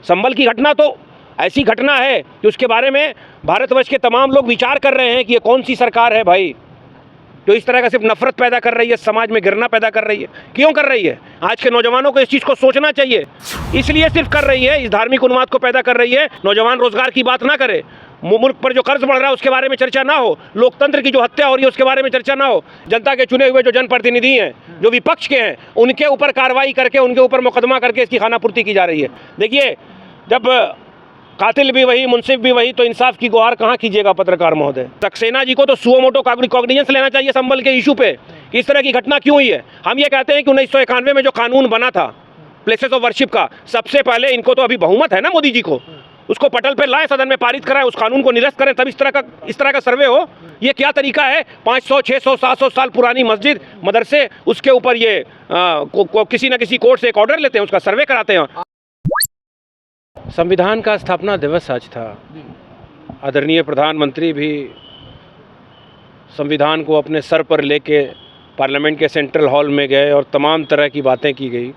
संभल की घटना तो ऐसी घटना है कि उसके बारे में भारतवर्ष के तमाम लोग विचार कर रहे हैं कि ये कौन सी सरकार है भाई, जो इस तरह का सिर्फ नफरत पैदा कर रही है, समाज में गिरना पैदा कर रही है। क्यों कर रही है? आज के नौजवानों को इस चीज़ को सोचना चाहिए। इसलिए सिर्फ कर रही है, इस धार्मिक उन्माद को पैदा कर रही है। नौजवान रोजगार की बात ना करे, मुल्क पर जो कर्ज बढ़ रहा है उसके बारे में चर्चा ना हो, लोकतंत्र की जो हत्या हो रही है उसके बारे में चर्चा ना हो, जनता के चुने हुए जो जनप्रतिनिधि हैं, जो विपक्ष के हैं, उनके ऊपर कार्रवाई करके, उनके ऊपर मुकदमा करके इसकी खानापूर्ति की जा रही है। देखिए, जब कातिल भी वही, मुंसिफ भी वही, तो इंसाफ की गुहार कहाँ कीजिएगा पत्रकार महोदय? सक्सेना जी को तो सुओ मोटो कॉग्निजेंस लेना चाहिए संभल के इशू पे, इस तरह की घटना क्यों हुई है। हम ये कहते हैं कि 1991 में जो कानून बना था प्लेसेस ऑफ वर्शिप का, सबसे पहले इनको तो अभी बहुमत है ना मोदी जी को, उसको पटल पे लाए, सदन में पारित कराएं, उस कानून को निरस्त करें, तब इस तरह का सर्वे हो। ये क्या तरीका है? 500, 600, 700 साल पुरानी मस्जिद, मदरसे, उसके ऊपर ये किसी न किसी कोर्ट से एक ऑर्डर लेते हैं, उसका सर्वे कराते हैं। संविधान का स्थापना दिवस आज था। आदरणीय प्रधानमंत्री भी संविधान को अपने सर पर लेके पार्लियामेंट के सेंट्रल हॉल में गए और तमाम तरह की बातें की गई।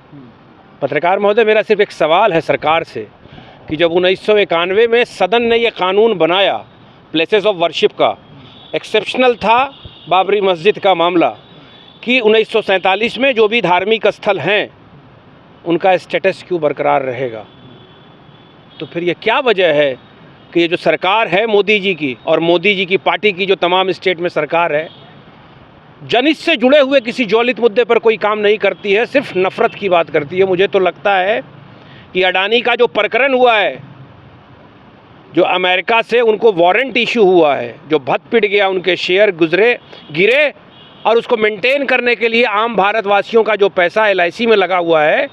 पत्रकार महोदय, मेरा सिर्फ एक सवाल है सरकार से कि जब 1991 में सदन ने ये कानून बनाया प्लेसेस ऑफ वर्शिप का, एक्सेप्शनल था बाबरी मस्जिद का मामला, कि 1947 में जो भी धार्मिक स्थल हैं उनका स्टेटस क्यों बरकरार रहेगा? तो फिर ये क्या वजह है कि ये जो सरकार है मोदी जी की और मोदी जी की पार्टी की जो तमाम स्टेट में सरकार है, जनहित से जुड़े हुए किसी ज्वलित मुद्दे पर कोई काम नहीं करती है, सिर्फ नफरत की बात करती है। मुझे तो लगता है कि अडानी का जो प्रकरण हुआ है, जो अमेरिका से उनको वारंट इशू हुआ है, जो भत पिट गया, उनके शेयर गिरे और उसको मेंटेन करने के लिए आम भारतवासियों का जो पैसा LIC में लगा हुआ है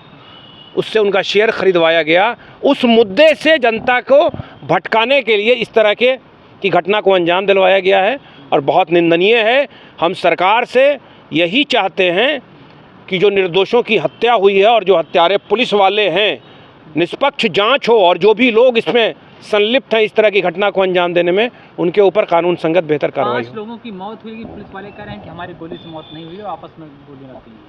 उससे उनका शेयर खरीदवाया गया, उस मुद्दे से जनता को भटकाने के लिए इस तरह की घटना को अंजाम दिलवाया गया है और बहुत निंदनीय है। हम सरकार से यही चाहते हैं कि जो निर्दोषों की हत्या हुई है और जो हत्यारे पुलिस वाले हैं, निष्पक्ष जांच हो और जो भी लोग इसमें संलिप्त हैं इस तरह की घटना को अंजाम देने में, उनके ऊपर कानून संगत बेहतर कार्रवाई हो। 5 लोगों की मौत हुई, पुलिस वाले कह रहे हैं कि हमारी गोली से मौत नहीं हुई, आपस में गोली लगती है।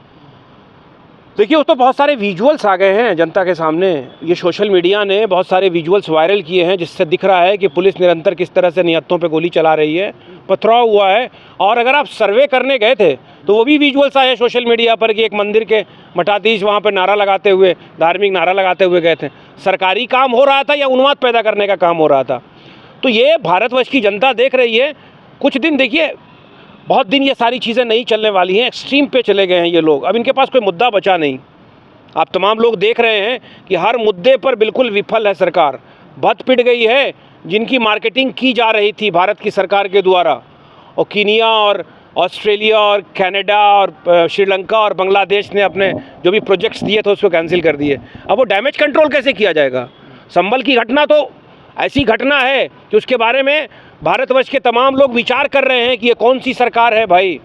देखिए, उस तो बहुत सारे विजुअल्स आ गए हैं जनता के सामने। ये सोशल मीडिया ने बहुत सारे विजुअल्स वायरल किए हैं जिससे दिख रहा है कि पुलिस निरंतर किस तरह से निहत्थों पे गोली चला रही है, पथराव हुआ है। और अगर आप सर्वे करने गए थे तो वो भी विजुअल्स आए सोशल मीडिया पर कि एक मंदिर के मठाधीश वहाँ पर नारा लगाते हुए, धार्मिक नारा लगाते हुए गए थे। सरकारी काम हो रहा था या उन्माद पैदा करने का काम हो रहा था? तो ये भारतवर्ष की जनता देख रही है। कुछ दिन देखिए, बहुत दिन ये सारी चीज़ें नहीं चलने वाली हैं, एक्सट्रीम पे चले गए हैं ये लोग, अब इनके पास कोई मुद्दा बचा नहीं। आप तमाम लोग देख रहे हैं कि हर मुद्दे पर बिल्कुल विफल है सरकार, भत पिट गई है। जिनकी मार्केटिंग की जा रही थी भारत की सरकार के द्वारा, और कीनिया और ऑस्ट्रेलिया और कनाडा और श्रीलंका और बांग्लादेश ने अपने जो भी प्रोजेक्ट्स दिए थे उसको कैंसिल कर दिए। अब वो डैमेज कंट्रोल कैसे किया जाएगा? संभल की घटना तो ऐसी घटना है कि उसके बारे में भारतवर्ष के तमाम लोग विचार कर रहे हैं कि ये कौन सी सरकार है भाई,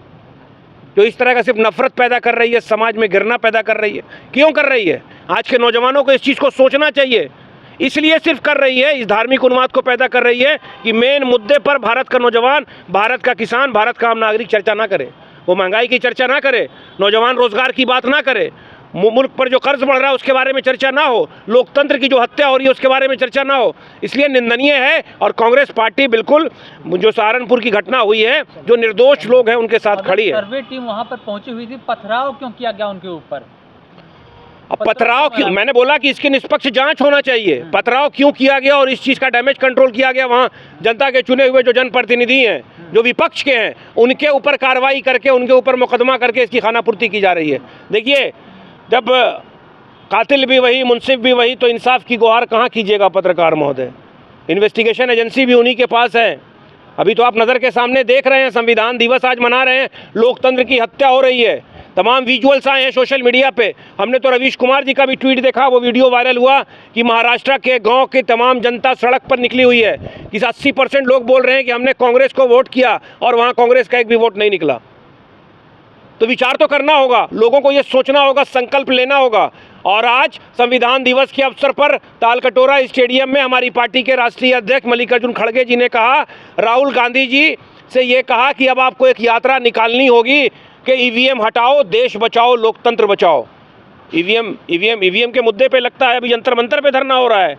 जो इस तरह का सिर्फ नफरत पैदा कर रही है, समाज में गिरना पैदा कर रही है। क्यों कर रही है? आज के नौजवानों को इस चीज़ को सोचना चाहिए। इसलिए सिर्फ कर रही है, इस धार्मिक उन्माद को पैदा कर रही है कि मेन मुद्दे पर भारत का नौजवान, भारत का किसान, भारत का आम नागरिक चर्चा ना करे, वो महंगाई की चर्चा ना करे, नौजवान रोजगार की बात ना करे, मुल्क पर जो कर्ज बढ़ रहा है उसके बारे में चर्चा ना हो, लोकतंत्र की जो हत्या हो रही है उसके बारे में चर्चा ना हो। इसलिए निंदनीय है। और कांग्रेस पार्टी बिल्कुल जो सहारनपुर की घटना हुई है, जो निर्दोष लोग हैं उनके साथ खड़ी है। सर्वे टीम वहां पर पहुंची हुई थी, पथराव क्यों किया गया उनके ऊपर? अब पथराव क्यों? मैंने बोला कि इसकी निष्पक्ष जांच होना चाहिए। पथराव क्यों किया गया और इस चीज़ का डैमेज कंट्रोल किया गया, वहाँ जनता के चुने हुए जो जनप्रतिनिधि हैं, जो विपक्ष के हैं, उनके ऊपर कार्रवाई करके, उनके ऊपर मुकदमा करके इसकी खानापूर्ति की जा रही है। देखिए, जब कातिल भी वही, मुंसिफ भी वही, तो इंसाफ की गुहार कहाँ कीजिएगा पत्रकार महोदय? इन्वेस्टिगेशन एजेंसी भी उन्हीं के पास है। अभी तो आप नज़र के सामने देख रहे हैं, संविधान दिवस आज मना रहे हैं, लोकतंत्र की हत्या हो रही है। तमाम विजुअल्स आए हैं सोशल मीडिया पे। हमने तो रवीश कुमार जी का भी ट्वीट देखा, वो वीडियो वायरल हुआ कि महाराष्ट्र के गांव की तमाम जनता सड़क पर निकली हुई है। कि 80% लोग बोल रहे हैं कि हमने कांग्रेस को वोट किया और वहाँ कांग्रेस का एक भी वोट नहीं निकला। तो विचार तो करना होगा, लोगों को ये सोचना होगा, संकल्प लेना होगा। और आज संविधान दिवस के अवसर पर तालकटोरा स्टेडियम में हमारी पार्टी के राष्ट्रीय अध्यक्ष मल्लिकार्जुन खड़गे जी ने कहा, राहुल गांधी जी से ये कहा कि अब आपको एक यात्रा निकालनी होगी कि ईवीएम हटाओ, देश बचाओ, लोकतंत्र बचाओ। ईवीएम के मुद्दे पे लगता है अभी जंतर मंतर पे धरना हो रहा है।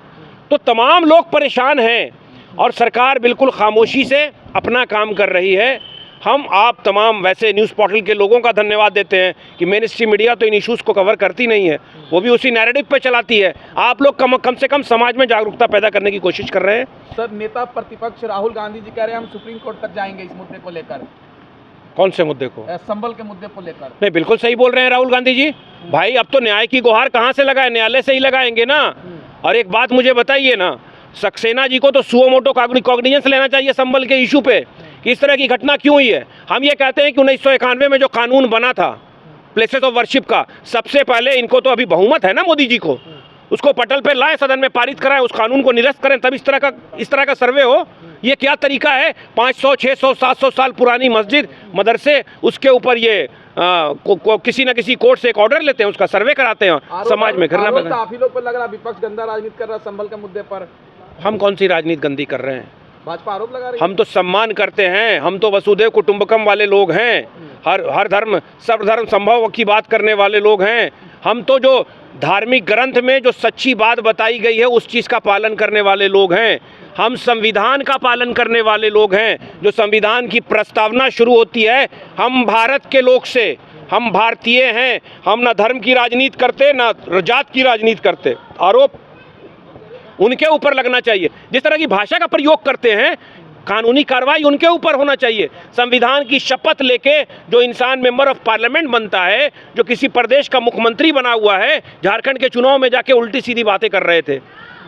तो तमाम लोग परेशान हैं और सरकार बिल्कुल खामोशी से अपना काम कर रही है। हम आप तमाम वैसे न्यूज़ पोर्टल के लोगों का धन्यवाद देते हैं कि मेन स्ट्रीम मीडिया तो इन इश्यूज़ को कवर करती नहीं है, वो भी उसी नैरेटिव पे चलाती है। आप लोग कम से कम समाज में जागरूकता पैदा करने की कोशिश कर रहे हैं। सर, नेता प्रतिपक्ष राहुल गांधी जी कह रहे हैं हम सुप्रीम कोर्ट तक जाएंगे इस मुद्दे को लेकर। कौन से मुद्दे को? संबल के मुद्दे को लेकर। नहीं, बिल्कुल सही बोल रहे हैं राहुल गांधी जी। भाई अब तो न्याय की गुहार कहाँ से लगाए, न्यायालय से ही लगाएंगे ना। और एक बात मुझे बताइए ना, सक्सेना जी को तो सुओ मोटो कॉग्निजेंस लेना चाहिए संबल के इशू पे कि इस तरह की घटना क्यों हुई है। हम ये कहते हैं कि 1991 में जो कानून बना था प्लेसेस ऑफ वर्शिप का, सबसे पहले इनको तो अभी बहुमत है ना मोदी जी को, उसको पटल पे लाए, सदन में पारित कराएं, उस कानून को निरस्त करें, तब इस तरह का सर्वे हो। ये क्या तरीका है? 500, 600, 700 साल पुरानी मस्जिद, मदरसे, उसके ऊपर ये किसी न किसी कोर्ट से एक ऑर्डर लेते हैं, उसका सर्वे कराते हैं, समाज में करना पड़ता है। काफी लोग को लग रहा विपक्ष गंदा राजनीति कर रहा है संबल के मुद्दे पर। हम कौन सी राजनीति गंदी कर रहे हैं? भाजपा आरोप लगा रही है। हम तो सम्मान करते हैं, हम तो वसुधैव कुटुंबकम वाले लोग हैं, हर धर्म सर्वधर्म संभव की बात करने वाले लोग हैं। हम तो जो धार्मिक ग्रंथ में जो सच्ची बात बताई गई है उस चीज़ का पालन करने वाले लोग हैं। हम संविधान का पालन करने वाले लोग हैं। जो संविधान की प्रस्तावना शुरू होती है हम भारत के लोग से, हम भारतीय हैं, हम ना धर्म की राजनीति करते ना जात की राजनीति करते। आरोप उनके ऊपर लगना चाहिए। जिस तरह की भाषा का प्रयोग करते हैं कानूनी कार्रवाई उनके ऊपर होना चाहिए। संविधान की शपथ लेके जो इंसान मेंबर ऑफ पार्लियामेंट बनता है, जो किसी प्रदेश का मुख्यमंत्री बना हुआ है, झारखंड के चुनाव में जाके उल्टी सीधी बातें कर रहे थे,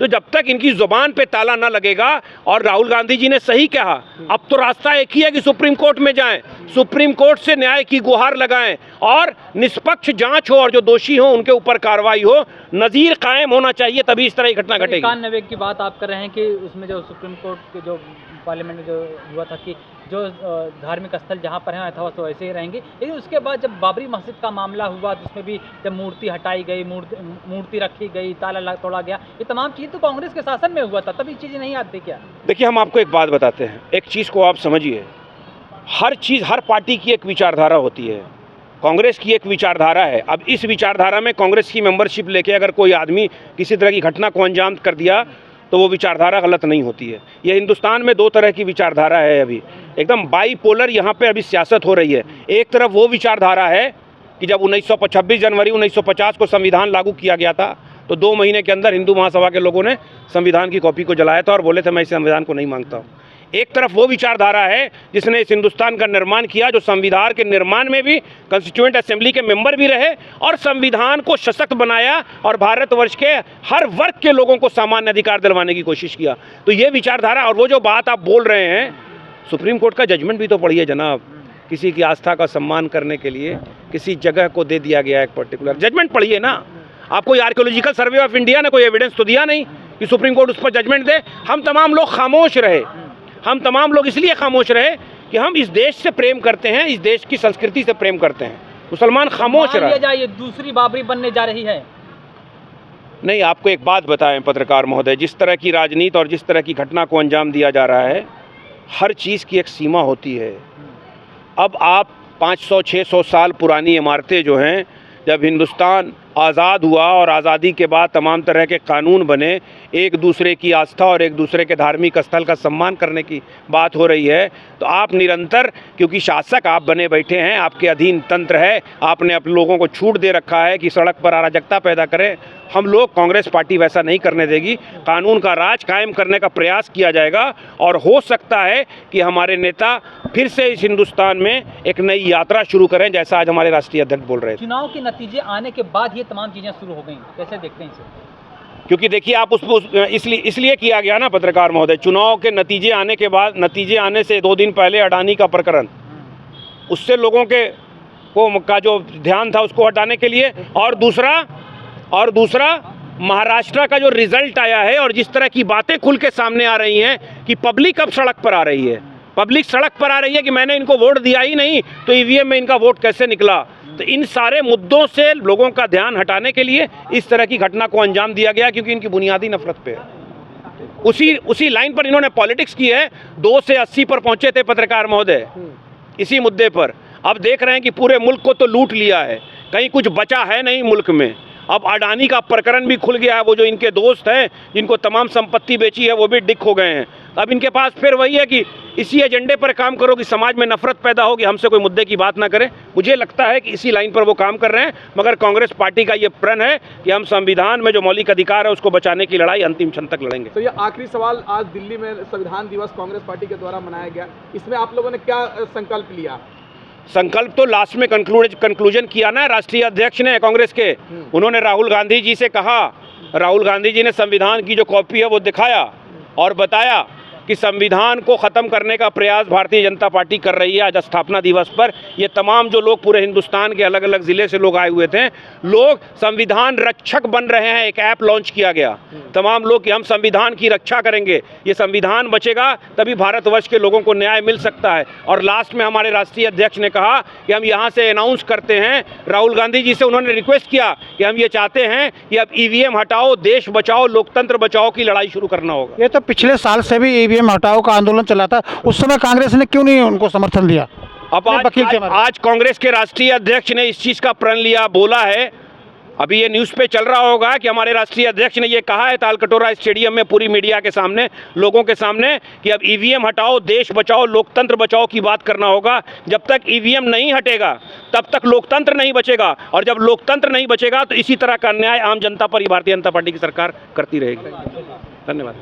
तो जब तक इनकी जुबान पे ताला ना लगेगा। और राहुल गांधी जी ने सही कहा, अब तो रास्ता एक ही है कि सुप्रीम कोर्ट में जाएं, सुप्रीम कोर्ट से न्याय की गुहार लगाएं और निष्पक्ष जांच हो और जो दोषी हो उनके ऊपर कार्रवाई हो। नज़ीर कायम होना चाहिए, तभी इस तरह की घटना घटेगी। 91 की बात आप कर रहे हैं कि उसमें जो सुप्रीम कोर्ट के जो पार्लियामेंट में जो हुआ था कि जो धार्मिक स्थल जहाँ पर हैं अथवा तो ऐसे ही रहेंगे, लेकिन उसके बाद जब बाबरी मस्जिद का मामला हुआ तो उसमें भी जब मूर्ति हटाई गई, मूर्ति रखी गई, ताला तोड़ा गया, ये तमाम चीज़ तो कांग्रेस के शासन में हुआ था, तब ये चीज़ें नहीं आती क्या? देखिए, हम आपको एक बात बताते हैं, एक चीज़ को आप समझिए, हर चीज़ हर पार्टी की एक विचारधारा होती है। कांग्रेस की एक विचारधारा है। अब इस विचारधारा में कांग्रेस की मेंबरशिप लेके अगर कोई आदमी किसी तरह की घटना को अंजाम कर दिया तो वो विचारधारा गलत नहीं होती है। ये हिंदुस्तान में दो तरह की विचारधारा है, अभी एकदम बाईपोलर यहाँ पे अभी सियासत हो रही है। एक तरफ वो विचारधारा है कि जब 26 जनवरी 1950 को संविधान लागू किया गया था तो 2 महीने के अंदर हिंदू महासभा के लोगों ने संविधान की कॉपी को जलाया था और बोले थे मैं इस संविधान को नहीं मांगता हूँ। एक तरफ वो विचारधारा है जिसने इस हिंदुस्तान का निर्माण किया, जो संविधान के निर्माण में भी कॉन्स्टिट्यूएंट असेंबली के मेंबर भी रहे और संविधान को सशक्त बनाया और भारतवर्ष के हर वर्ग के लोगों को सामान्य अधिकार दिलवाने की कोशिश किया। तो ये विचारधारा और वो जो बात आप बोल रहे हैं, सुप्रीम कोर्ट का जजमेंट भी तो पढ़िए जनाब। किसी की आस्था का सम्मान करने के लिए किसी जगह को दे दिया गया एक पर्टिकुलर जजमेंट, पढ़िए ना। आपको आर्कियोलॉजिकल सर्वे ऑफ इंडिया ने कोई एविडेंस तो दिया नहीं कि सुप्रीम कोर्ट उस पर जजमेंट दे। हम तमाम लोग खामोश रहे। हम तमाम लोग इसलिए खामोश रहे कि हम इस देश से प्रेम करते हैं, इस देश की संस्कृति से प्रेम करते हैं। मुसलमान खामोश रहे। ये दूसरी बाबरी बनने जा रही है। नहीं, आपको एक बात बताएं पत्रकार महोदय, जिस तरह की राजनीति और जिस तरह की घटना को अंजाम दिया जा रहा है, हर चीज़ की एक सीमा होती है। अब आप 500-600 साल पुरानी इमारतें जो हैं, जब हिंदुस्तान आज़ाद हुआ और आज़ादी के बाद तमाम तरह के कानून बने, एक दूसरे की आस्था और एक दूसरे के धार्मिक स्थल का सम्मान करने की बात हो रही है, तो आप निरंतर, क्योंकि शासक आप बने बैठे हैं, आपके अधीन तंत्र है, आपने अपने लोगों को छूट दे रखा है कि सड़क पर अराजकता पैदा करें। हम लोग, कांग्रेस पार्टी वैसा नहीं करने देगी। कानून का राज कायम करने का प्रयास किया जाएगा और हो सकता है कि हमारे नेता फिर से इस हिंदुस्तान में एक नई यात्रा शुरू करें, जैसा आज हमारे राष्ट्रीय अध्यक्ष बोल रहे थे। चुनाव के नतीजे आने के बाद ये तमाम चीज़ें शुरू हो गई, कैसे देखते हैं इसे? क्योंकि देखिए, आप इसलिए किया गया ना पत्रकार महोदय, चुनाव के नतीजे आने के बाद, नतीजे आने से 2 दिन पहले अडानी का प्रकरण, उससे लोगों का जो ध्यान था उसको हटाने के लिए, और दूसरा महाराष्ट्र का जो रिजल्ट आया है और जिस तरह की बातें खुल के सामने आ रही हैं कि पब्लिक अब सड़क पर आ रही है, पब्लिक सड़क पर आ रही है कि मैंने इनको वोट दिया ही नहीं तो ईवीएम में इनका वोट कैसे निकला। तो इन सारे मुद्दों से लोगों का ध्यान हटाने के लिए इस तरह की घटना को अंजाम दिया गया, क्योंकि इनकी बुनियादी नफरत पे है। उसी लाइन पर इन्होंने पॉलिटिक्स की है। 2 से 80 पर पहुंचे थे पत्रकार महोदय इसी मुद्दे पर। अब देख रहे हैं कि पूरे मुल्क को तो लूट लिया है, कहीं कुछ बचा है नहीं मुल्क में। अब अडानी का प्रकरण भी खुल गया है, वो जो इनके दोस्त हैं जिनको तमाम संपत्ति बेची है वो भी डिक हो गए हैं। अब इनके पास फिर वही है कि इसी एजेंडे पर काम करो कि समाज में नफरत पैदा हो कि हमसे कोई मुद्दे की बात ना करें। मुझे लगता है कि इसी लाइन पर वो काम कर रहे हैं, मगर कांग्रेस पार्टी का ये प्रण है कि हम संविधान में जो मौलिक अधिकार है उसको बचाने की लड़ाई अंतिम क्षण तक लड़ेंगे। तो ये आखिरी सवाल, आज दिल्ली में संविधान दिवस कांग्रेस पार्टी के द्वारा मनाया गया, इसमें आप लोगों ने क्या संकल्प लिया? संकल्प तो लास्ट में कंक्लूजन किया ना राष्ट्रीय अध्यक्ष ने कांग्रेस के। उन्होंने राहुल गांधी जी से कहा, राहुल गांधी जी ने संविधान की जो कॉपी है वो दिखाया और बताया कि संविधान को ख़त्म करने का प्रयास भारतीय जनता पार्टी कर रही है। आज स्थापना दिवस पर ये तमाम जो लोग पूरे हिंदुस्तान के अलग अलग ज़िले से लोग आए हुए थे, लोग संविधान रक्षक बन रहे हैं। एक ऐप लॉन्च किया गया, तमाम लोग कि हम संविधान की रक्षा करेंगे, ये संविधान बचेगा तभी भारतवर्ष के लोगों को न्याय मिल सकता है। और लास्ट में हमारे राष्ट्रीय अध्यक्ष ने कहा कि हम यहाँ से अनाउंस करते हैं, राहुल गांधी जी से उन्होंने रिक्वेस्ट किया कि हम ये चाहते हैं कि अब ईवीएम हटाओ, देश बचाओ, लोकतंत्र बचाओ की लड़ाई शुरू करना होगा। ये तो पिछले साल से भी ईवीएम हटाओ का आंदोलन चला था, उस समय कांग्रेस ने क्यों नहीं उनको समर्थन दिया? अब आज कांग्रेस के राष्ट्रीय अध्यक्ष ने इस चीज़ का प्रण लिया, बोला है, अभी ये न्यूज़ पे चल रहा होगा कि हमारे राष्ट्रीय अध्यक्ष ने ये कहा है तालकटोरा स्टेडियम में पूरी मीडिया के सामने, लोगों के सामने, कि अब ईवीएम हटाओ, देश बचाओ, लोकतंत्र बचाओ की बात करना होगा। जब तक ईवीएम नहीं हटेगा तब तक लोकतंत्र नहीं बचेगा, और जब लोकतंत्र नहीं बचेगा तो इसी तरह का अन्याय आम जनता पर ही भारतीय जनता पार्टी की सरकार करती रहेगी। धन्यवाद।